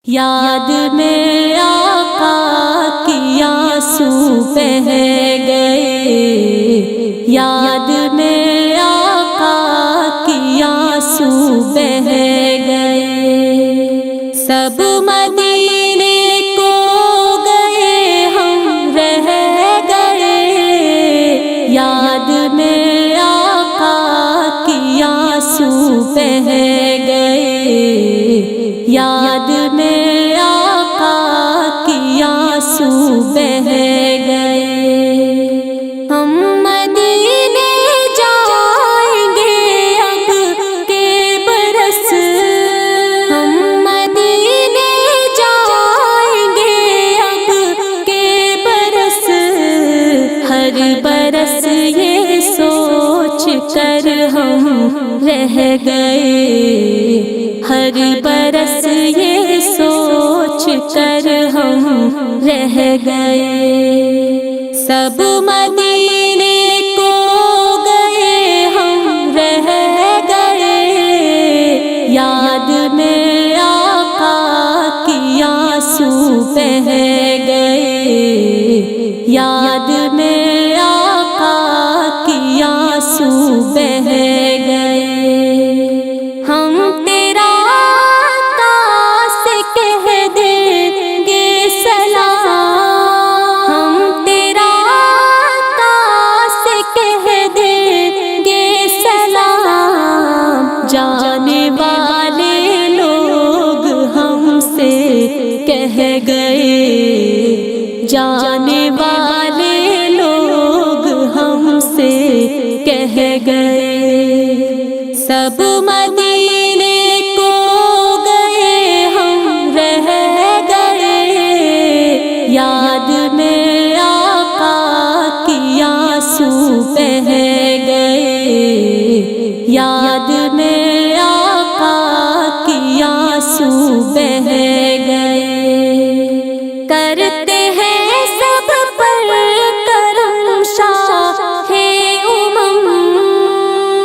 یاد میں آقا کی آنسو بہہ گئے، یاد میں آقا کی آنسو بہہ گئے، سب مدینے کو گئے ہم رہ گئے، یاد میں آقا کی آنسو بہہ گئے، یاد میں آقا کی آنسو بہہ گئے۔ ہم مدینے جائیں گے اب کے برس، ہم مدینے جائیں گے اب کے برس، ہر برس یہ سوچ کر ہم رہ گئے، ہر برس یہ سوچ کر ہم رہ گئے، سب مدینے کو گئے ہم رہ گئے، یاد میں آقا کی آنسو بہہ گئے، یاد میں آقا کی آنسو بہہ گئے۔ ہم تیرا آقا سے کہہ دیں گے سلام، ہم تیرا آقا سے کہہ دیں گے سلام، جانے والے لوگ ہم سے کہہ گئے، جانے والے لوگ ہم سے کہہ گئے، سب مدینے کو گئے ہم رہ گئے، یاد میں آقا کی آنسو بہہ گئے، یاد میں آقا کی آنسو بہہ گئے، کرتے ہیں سب پر کرم شاہ امم،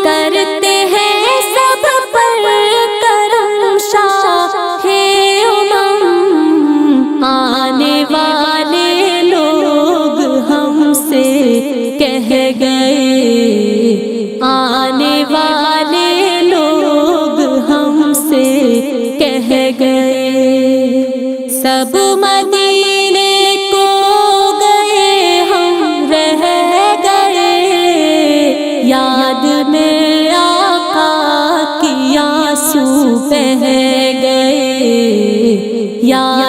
کرتے ہیں سب پر کرم شاہ امم، آنے والے لوگ ہم سے کہہ گئے، آنے والے لوگ ہم سے کہہ گئے، سب مدینے کو گئے ہم رہ گئے، یاد میں آقا کی آنسو بہہ گئے، یاد